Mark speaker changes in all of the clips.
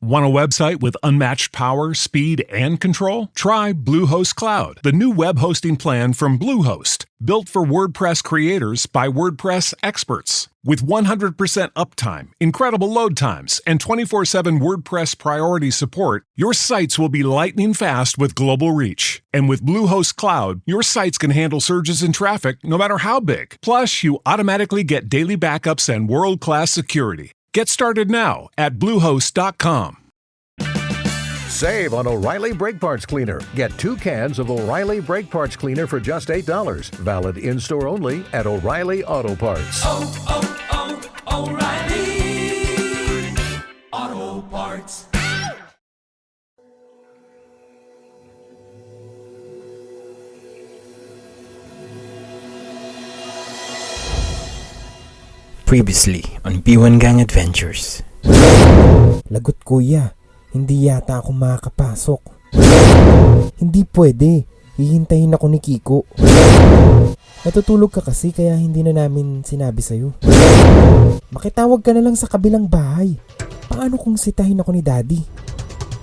Speaker 1: Want a website with unmatched power, speed, and control? Try Bluehost Cloud, the new web hosting plan from Bluehost, built for WordPress creators by WordPress experts. With 100% uptime, incredible load times, and 24/7 WordPress priority support, your sites will be lightning fast with global reach. And with Bluehost Cloud, your sites can handle surges in traffic no matter how big. Plus, you automatically get daily backups and world-class security. Get started now at Bluehost.com.
Speaker 2: Save on O'Reilly Brake Parts Cleaner. Get 2 cans of O'Reilly Brake Parts Cleaner for just $8. Valid in-store only at O'Reilly Auto Parts.
Speaker 3: O'Reilly Auto Parts.
Speaker 4: Previously on B1 Gang Adventures.
Speaker 5: Lagot kuya, hindi yata ako makakapasok. Hindi pwede, hihintayin ako ni Kiko. Natutulog ka kasi kaya hindi na namin sinabi sa'yo. Makitawag ka na lang sa kabilang bahay. Paano kung sitahin ako ni Daddy?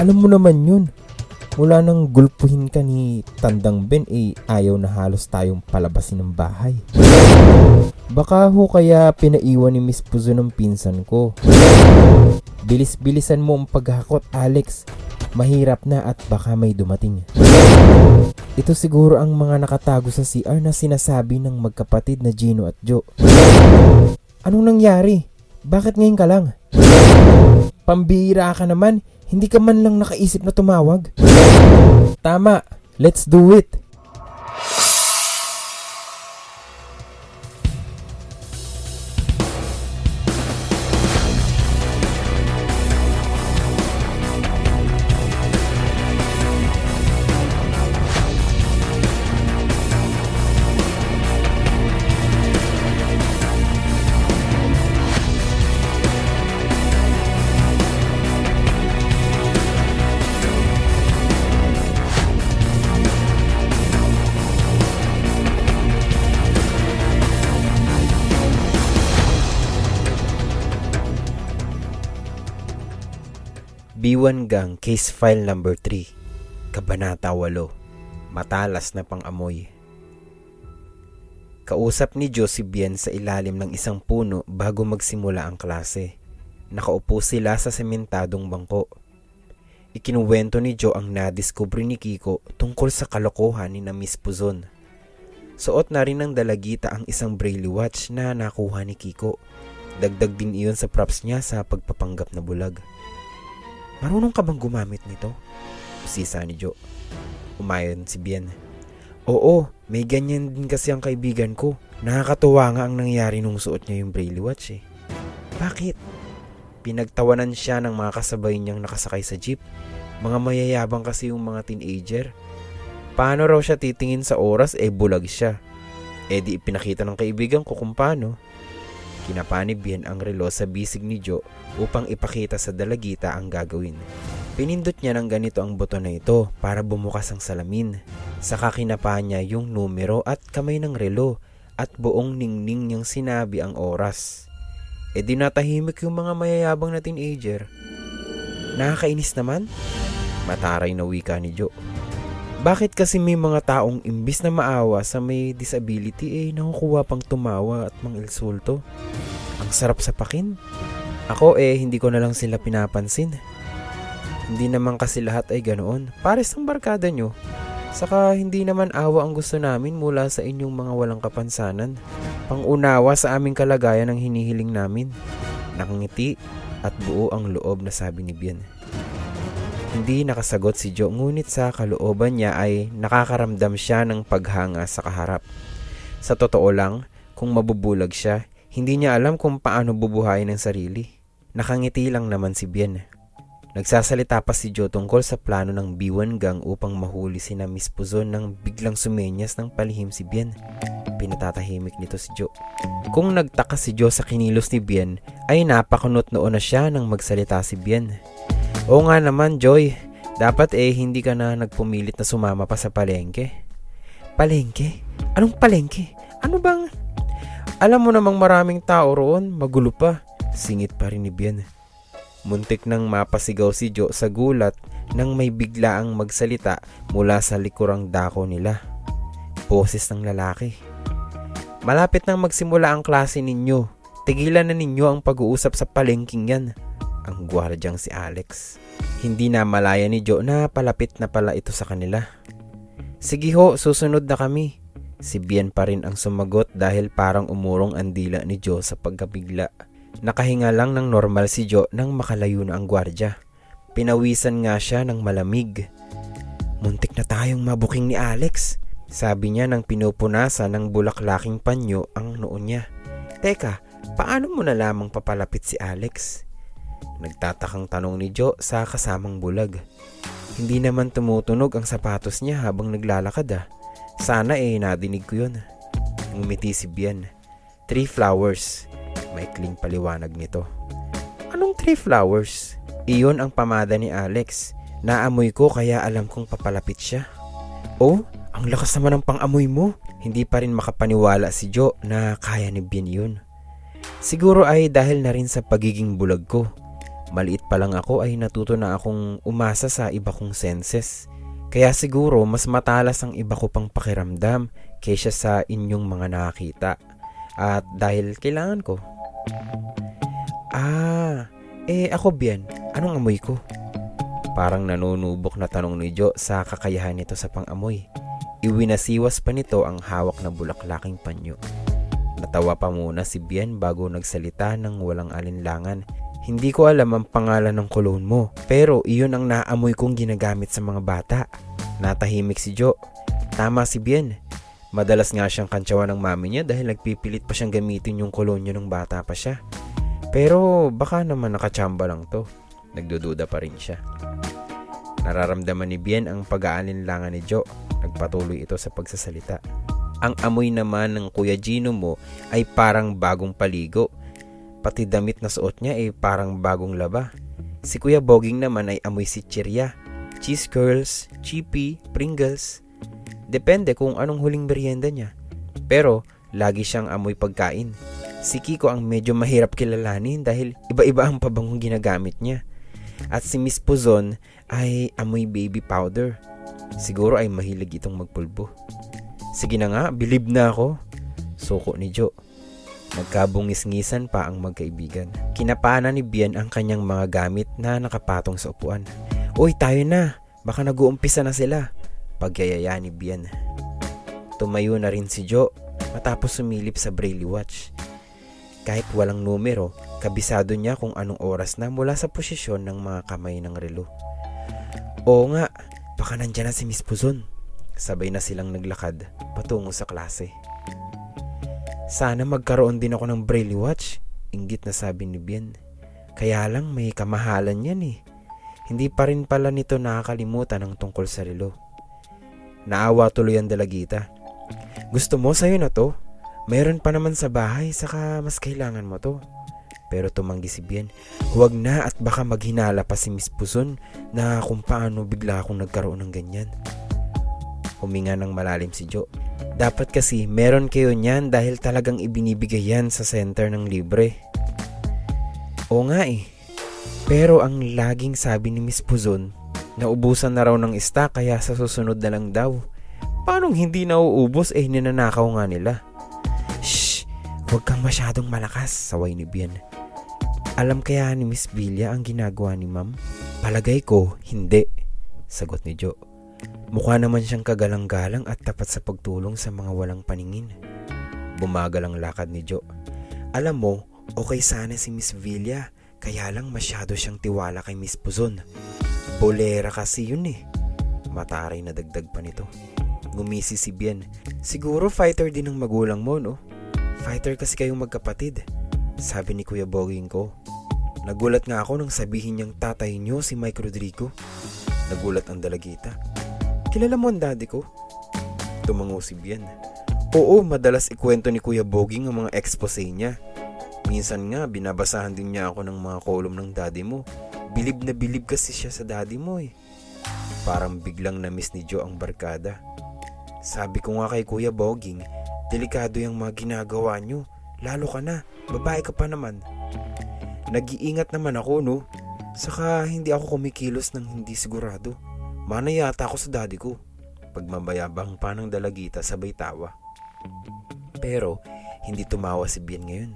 Speaker 5: Alam mo naman yun. Mula nang gulpuhin ka ni Tandang Ben ayaw na halos tayong palabasin ng bahay. Baka ho kaya pinaiwan ni Miss Puzo ng pinsan ko. Bilis-bilisan mo ang paghakot, Alex. Mahirap na at baka may dumating. Ito siguro ang mga nakatago sa CR na sinasabi ng magkapatid na Gino at Joe. Anong nangyari? Bakit ngayon ka lang? Pambihira ka naman. Hindi ka man lang nakaisip na tumawag. Tama, let's do it.
Speaker 4: B1 Gang Case File Number 3, Kabanata 8, Matalas na Pang-amoy. Kausap ni Joe si Bien sa ilalim ng isang puno bago magsimula ang klase. Nakaupo sila sa sementadong bangko. Ikinuwento ni Joe ang nadiskubre ni Kiko tungkol sa kalokohan ni na Miss Puzon. Suot na rin ng dalagita ang isang braille watch na nakuha ni Kiko. Dagdag din iyon sa props niya sa pagpapanggap na bulag. Marunong ka bang gumamit nito? Usisa ni Joe. Umayon si Bien. Oo, may ganyan din kasi ang kaibigan ko. Nakakatuwa nga ang nangyari nung suot niya yung braille watch eh. Bakit? Pinagtawanan siya ng mga kasabay niyang nakasakay sa jeep. Mga mayayabang kasi yung mga teenager. Paano raw siya titingin sa oras bulag siya. Di ipinakita ng kaibigan ko kung paano. Kinapa ni Bien ang relo sa bisig ni Joe upang ipakita sa dalagita ang gagawin. Pinindot niya ng ganito ang buto na ito para bumukas ang salamin. Saka kinapa niya yung numero at kamay ng relo at buong ningning niyang sinabi ang oras. Di natahimik yung mga mayayabang na teenager. Nakakainis naman? Mataray na wika ni Joe. Bakit kasi may mga taong imbis na maawa sa may disability nakukuha pang tumawa at manginsulto? Ang sarap sa pakin. Ako hindi ko na lang sila pinapansin. Hindi naman kasi lahat ay ganoon. Pares ang barkada nyo. Saka hindi naman awa ang gusto namin mula sa inyong mga walang kapansanan. Pangunawa sa aming kalagayan ang hinihiling namin. Nakangiti at buo ang loob na sabi ni Bien. Hindi nakasagot si Joe ngunit sa kalooban niya ay nakakaramdam siya ng paghanga sa kaharap. Sa totoo lang, kung mabubulag siya, hindi niya alam kung paano bubuhayin ang sarili. Nakangiti lang naman si Bien. Nagsasalita pa si Joe tungkol sa plano ng B1 Gang upang mahuli si na Miss Puzon nang biglang sumenyas ng palihim si Bien. Pinatatahimik nito si Joe. Kung nagtaka si Joe sa kinilos ni Bien, ay napakunot noon na siya nang magsalita si Bien. Oo nga naman, Joy. Dapat hindi ka na nagpumilit na sumama pa sa palengke. Palengke? Anong palengke? Ano bang? Alam mo namang maraming tao roon, magulo pa. Singit pa rin ni Bien. Muntik nang mapasigaw si Jo sa gulat nang may biglaang magsalita mula sa likurang dako nila. Boses ng lalaki. "Malapit nang magsimula ang klase ninyo. Tigilan na ninyo ang pag-uusap sa palengking yan." Ang gwardyang si Alex. Hindi na malaya ni Jo na palapit na pala ito sa kanila. "Sige ho, susunod na kami." Si Bien pa rin ang sumagot dahil parang umurong ang dila ni Jo sa pagkabigla. Nakahinga lang ng normal si Jo nang makalayo na ang gwardya. Pinawisan nga siya ng malamig. "Muntik na tayong mabuking ni Alex," sabi niya nang pinupunasan ng bulaklaking panyo ang noo niya. "Teka, paano mo na lamang papalapit si Alex?" Nagtatakang tanong ni Jo sa kasamang bulag. "Hindi naman tumutunog ang sapatos niya habang naglalakad Sana nadinig ko yun." Ngumiti si Bien. 3 flowers. Maikling paliwanag nito. "Anong 3 flowers?" "Iyon ang pamada ni Alex. Naamoy ko kaya alam kong papalapit siya." "Oh, ang lakas naman ng pang-amoy mo." Hindi pa rin makapaniwala si Jo na kaya ni Bien yun. "Siguro ay dahil na rin sa pagiging bulag ko. Maliit pa lang ako ay natuto na akong umasa sa iba kong senses. Kaya siguro mas matalas ang iba ko pang pakiramdam kaysa sa inyong mga nakakita. At dahil kailangan ko." Ako Bien, anong amoy ko?" Parang nanunubok na tanong ni Jo sa kakayahan nito sa pang-amoy. Iwinasiwas pa nito ang hawak na bulaklaking panyo. Natawa pa muna si Bien bago nagsalita ng walang alinlangan. "Hindi ko alam ang pangalan ng cologne mo, pero iyon ang naamoy kong ginagamit sa mga bata." Natahimik si Jo. Tama si Bien. Madalas nga siyang kantsawan ng mami niya dahil nagpipilit pa siyang gamitin yung cologne nung bata pa siya. Pero baka naman nakachamba lang to. Nagdududa pa rin siya. Nararamdaman ni Bien ang pag-aalinlangan ni Jo. Nagpatuloy ito sa pagsasalita. "Ang amoy naman ng Kuya Gino mo ay parang bagong paligo. Pati damit na suot niya ay parang bagong laba. Si Kuya Boging naman ay amoy sitsirya, cheese curls, chippy, Pringles. Depende kung anong huling merienda niya. Pero lagi siyang amoy pagkain. Si Kiko ang medyo mahirap kilalanin dahil iba-iba ang pabangong ginagamit niya. At si Miss Puzon ay amoy baby powder. Siguro ay mahilig itong magpulbo." "Sige na nga, bilib na ako." Suko ni Jo. Nagkabungis-ngisan pa ang magkaibigan. Kinapana ni Bien ang kanyang mga gamit na nakapatong sa upuan. "Uy, tayo na. Baka nag-uumpisa na sila." Pagyayaya ni Bien. Tumayo na rin si Jo matapos sumilip sa Braille watch. Kahit walang numero, kabisado niya kung anong oras na mula sa posisyon ng mga kamay ng relo. "Oo nga, baka nandyan na si Miss Puzon." Sabay na silang naglakad patungo sa klase. "Sana magkaroon din ako ng Braille watch," inggit na sabi ni Bien. "Kaya lang may kamahalan yan Hindi pa rin pala nito nakakalimutan ang tungkol sa relo." Naawa tuloy ang dalagita. "Gusto mo sa'yo na to? Mayroon pa naman sa bahay, saka mas kailangan mo to." Pero tumanggi si Bien. "Huwag na at baka maghinala pa si Miss Puzon na kung paano bigla akong nagkaroon ng ganyan." Huminga ng malalim si Jo. "Dapat kasi meron kayo niyan dahil talagang ibinibigay yan sa center ng libre." "Oo nga Pero ang laging sabi ni Miss Puzon, naubusan na raw ng stock kaya sa susunod na lang daw. Paanong hindi nauubos ninanakaw nga nila?" "Shh! Huwag kang masyadong malakas," saway ni Bien. "Alam kaya ni Miss Villa ang ginagawa ni Ma'am?" "Palagay ko, hindi," sagot ni Jo. Mukha naman siyang kagalang-galang at tapat sa pagtulong sa mga walang paningin. Bumagal ang lakad ni Jo. "Alam mo, okay sana si Miss Villa, kaya lang masyado siyang tiwala kay Miss Puzon. Bolera kasi yun Mataray na dagdag pa nito. Ngumisi si Bien. "Siguro fighter din ang magulang mo, no? Fighter kasi kayong magkapatid," sabi ni Kuya Boging ko. Nagulat nga ako nang sabihin niyang tatay niyo si Mike Rodrigo. Nagulat ang dalagita. "Kilala mo ang daddy ko?" Tumango si Bien. "Oo, madalas ikwento ni Kuya Boging ang mga expose niya. Minsan nga, binabasahan din niya ako ng mga column ng daddy mo. Bilib na bilib kasi siya sa daddy mo Parang biglang na-miss ni Jo ang barkada. "Sabi ko nga kay Kuya Boging, delikado yung mga ginagawa niyo. Lalo ka na, babae ka pa naman." "Nag-iingat naman ako, no? Saka hindi ako kumikilos ng hindi sigurado. Mana yata ako sa daddy ko. Pagmamayabang pa ng dalagita sabay tawa. Pero hindi tumawa si Bien ngayon.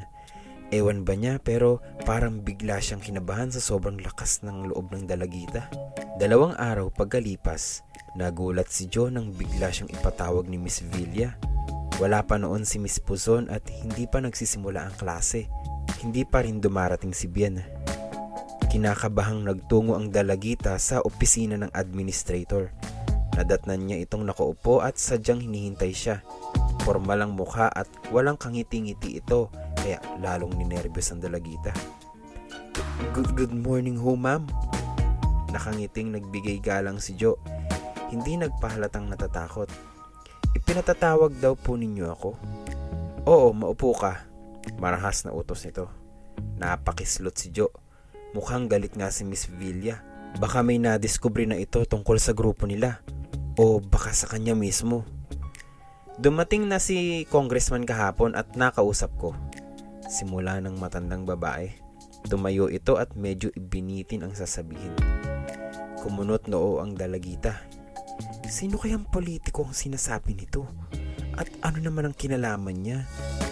Speaker 4: Ewan ba niya pero parang bigla siyang kinabahan sa sobrang lakas ng loob ng dalagita. 2 araw pagkalipas, nagulat si Joe nang bigla siyang ipatawag ni Miss Villa. Wala pa noon si Miss Puzon at hindi pa nagsisimula ang klase. Hindi pa rin dumarating si Bien. Kinakabahang nagtungo ang dalagita sa opisina ng administrator. Nadatnan niya itong nakaupo at sadyang hinihintay siya. Formal ang mukha at walang kangiti-ngiti ito, kaya lalong ninervyos ang dalagita. Good morning ho, ma'am. Nakangiting nagbigay galang si Joe. Hindi nagpahalatang natatakot. Ipinatatawag daw po ninyo ako. Oo, maupo ka. Marahas na utos nito. Napakislot si Joe. Mukhang galit nga si Miss Villa. Baka may nadiskubre na ito tungkol sa grupo nila. O baka sa kanya mismo. Dumating na si congressman kahapon at nakausap ko. Simula ng matandang babae. Tumayo ito at medyo ibinitin ang sasabihin. Kumunot noo ang dalagita. Sino kayang politiko ang sinasabi nito? At ano naman ang kinalaman niya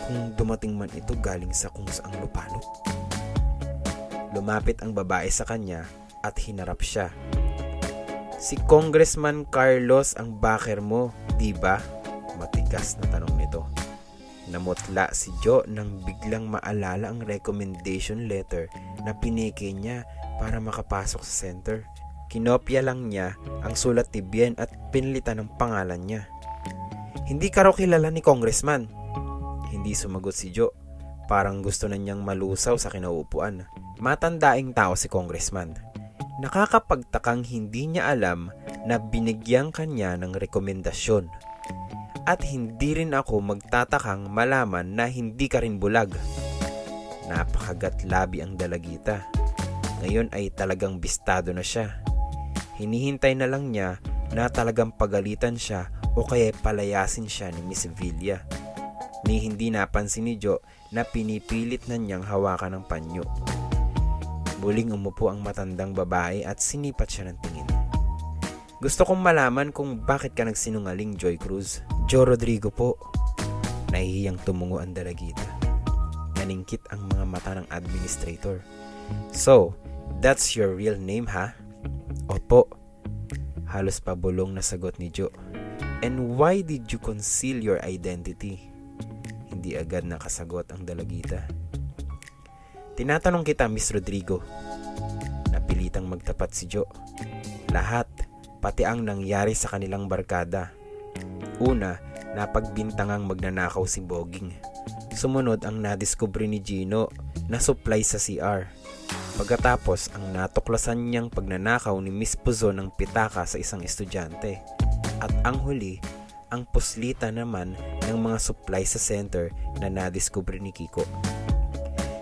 Speaker 4: kung dumating man ito galing sa kung saang lupalop? Lumapit ang babae sa kanya at hinarap siya. Si Congressman Carlos ang backer mo, di ba? Matigas na tanong nito. Namutla si Joe nang biglang maalala ang recommendation letter na pineke niya para makapasok sa center. Kinopya lang niya ang sulat ni Bien at pinilitan ng pangalan niya. Hindi ka raw kilala ni Congressman. Hindi sumagot si Joe. Parang gusto na niyang malusaw sa kinauupuan. Matandaing tao si Congressman. Nakakapagtakang hindi niya alam na binigyan kanya ng rekomendasyon. At hindi rin ako magtatakang malaman na hindi ka rin bulag. Napakagatlabi ang dalagita. Ngayon ay talagang bistado na siya. Hinihintay na lang niya na talagang pagalitan siya o kaya palayasin siya ni Miss Villa. Ni hindi napansin ni Joe na pinipilit na niyang hawakan ng panyo. Muling umupo ang matandang babae at sinipat siya ng tingin. Gusto kong malaman kung bakit ka nagsinungaling, Joy Cruz. Joe Rodrigo po. Nahihiyang tumungo ang dalagita. Naningkit ang mga mata ng administrator. So, that's your real name, ha? Opo. Halos pabulong na sagot ni Joe. And why did you conceal your identity? Hindi agad nakasagot ang dalagita. Tinatanong kita, Miss Rodrigo. Napilitang magtapat si Joe. Lahat, pati ang nangyari sa kanilang barkada. Una, napagbintangang magnanakaw si Boging. Sumunod ang nadiskubre ni Gino na supply sa CR. Pagkatapos ang natuklasan niyang pagnanakaw ni Miss Puzon ng pitaka sa isang estudyante. At ang huli, ang puslita naman ng mga supply sa center na nadiskubre ni Kiko.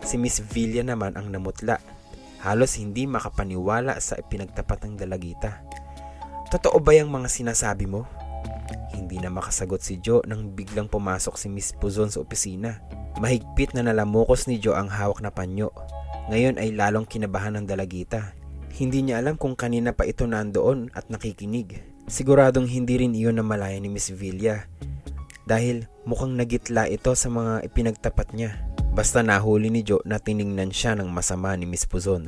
Speaker 4: Si Miss Villa naman ang namutla. Halos hindi makapaniwala sa ipinagtapat ng dalagita. Totoo ba yung mga sinasabi mo? Hindi na makasagot si Joe nang biglang pumasok si Miss Puzon sa opisina. Mahigpit na nalamukos ni Joe ang hawak na panyo. Ngayon ay lalong kinabahan ng dalagita. Hindi niya alam kung kanina pa ito nandoon at nakikinig. Siguradong hindi rin iyon na malaya ni Miss Villa. Dahil mukhang nagitla ito sa mga ipinagtapat niya. Basta nahuli ni Joe na tiningnan siya ng masama ni Miss Puzon.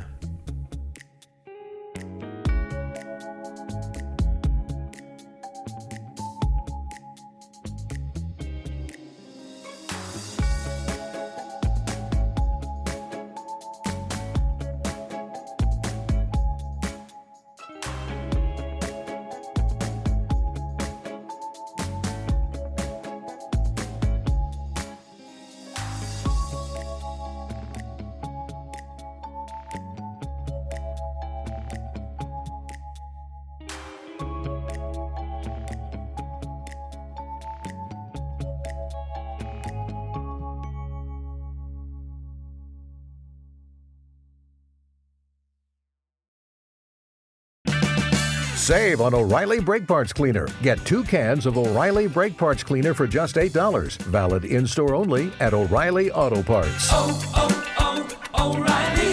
Speaker 2: Save on O'Reilly Brake Parts Cleaner. Get 2 cans of O'Reilly Brake Parts Cleaner for just $8. Valid in-store only at O'Reilly Auto Parts.
Speaker 3: Oh, oh, oh, O'Reilly